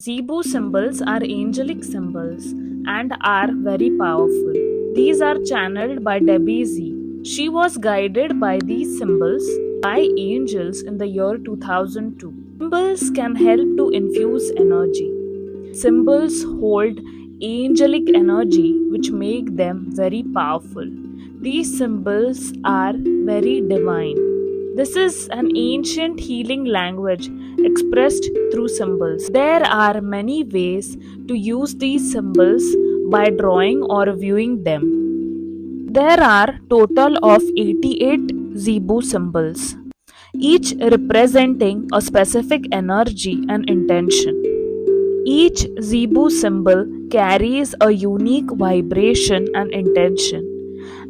Zibu symbols are angelic symbols and are very powerful. These are channeled by Debbie Z. She was guided by these symbols by angels in the year 2002. Symbols can help to infuse energy. Symbols hold angelic energy which make them very powerful. These symbols are very divine. This is an ancient healing language expressed through symbols. There are many ways to use these symbols by drawing or viewing them. There are total of 88 Zibu symbols, each representing a specific energy and intention. Each Zibu symbol carries a unique vibration and intention,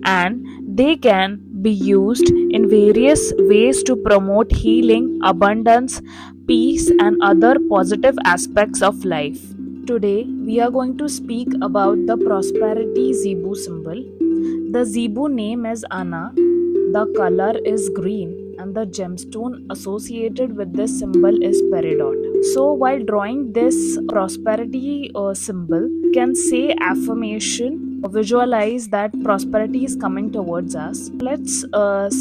and they can be used in various ways to promote healing, abundance, peace, and other positive aspects of life. Today, we are going to speak about the prosperity Zibu symbol. The Zibu name is Ana, the color is green, and the gemstone associated with this symbol is peridot. So, while drawing this prosperity symbol, you can say affirmation, visualize that prosperity is coming towards us. Let's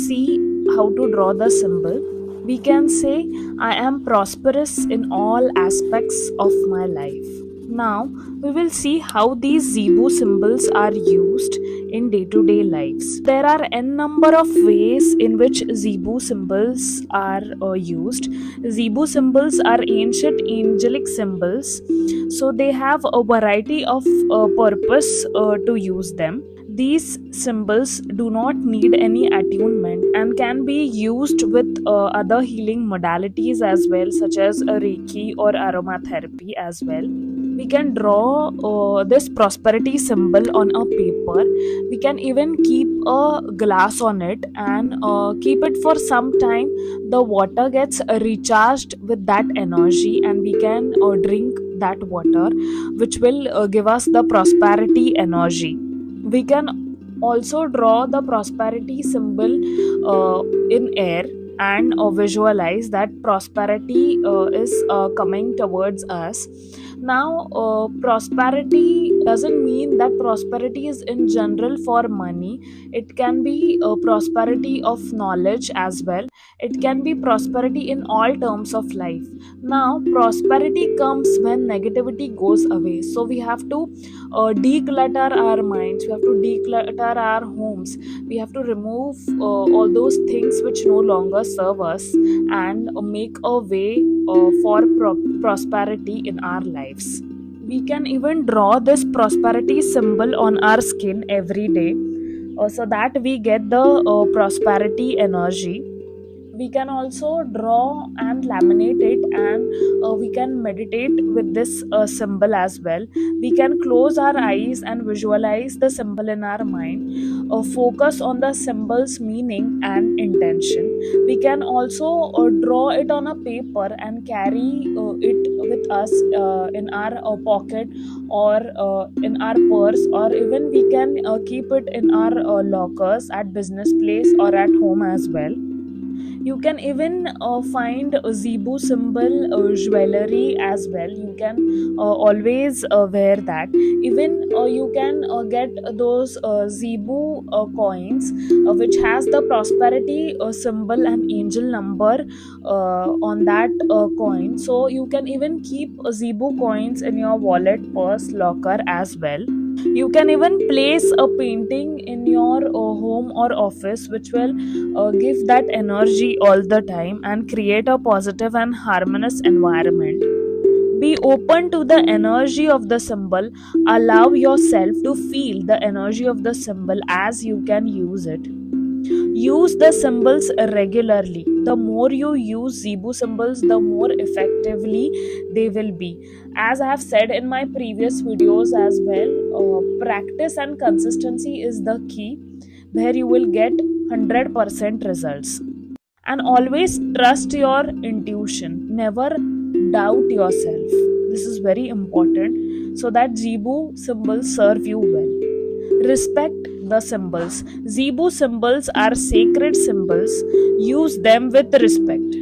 see how to draw the symbol. We can say, I am prosperous in all aspects of my life. Now, we will see how these Zibu symbols are used in day-to-day lives. There are n number of ways in which Zibu symbols are used. Zibu symbols are ancient angelic symbols, so they have a variety of purpose to use them. These symbols do not need any attunement and can be used with other healing modalities as well, such as Reiki or aromatherapy as well. We can draw this prosperity symbol on a paper. We can even keep a glass on it and keep it for some time. The water gets recharged with that energy, and we can drink that water, which will give us the prosperity energy. We can also draw the prosperity symbol in air and visualize that prosperity is coming towards us. Now, prosperity doesn't mean that prosperity is in general for money. It can be prosperity of knowledge as well. It can be prosperity in all terms of life. Now, prosperity comes when negativity goes away. So, we have to declutter our minds, we have to declutter our homes, we have to remove all those things which no longer serve us and make a way for prosperity in our lives. We can even draw this prosperity symbol on our skin every day so that we get the prosperity energy. We can also draw and laminate it, and we can meditate with this symbol as well. We can close our eyes and visualize the symbol in our mind, focus on the symbol's meaning and intention. We can also draw it on a paper and carry it with us in our pocket or in our purse, or even we can keep it in our lockers at business place or at home as well. You can even find a Zibu symbol jewelry as well. You can always wear that. Even you can get those Zibu coins which has the prosperity symbol and angel number on that coin. So you can even keep Zibu coins in your wallet, purse, locker as well. You can even place a painting in your home or office which will give that energy all the time and create a positive and harmonious environment. Be open to the energy of the symbol. Allow yourself to feel the energy of the symbol as you can use it. Use the symbols regularly. The more you use Zibu symbols, the more effectively they will be. As I have said in my previous videos as well, practice and consistency is the key where you will get 100% results. And always trust your intuition. Never doubt yourself. This is very important so that Zibu symbols serve you well. Respect the symbols. Zibu symbols are sacred symbols. Use them with respect.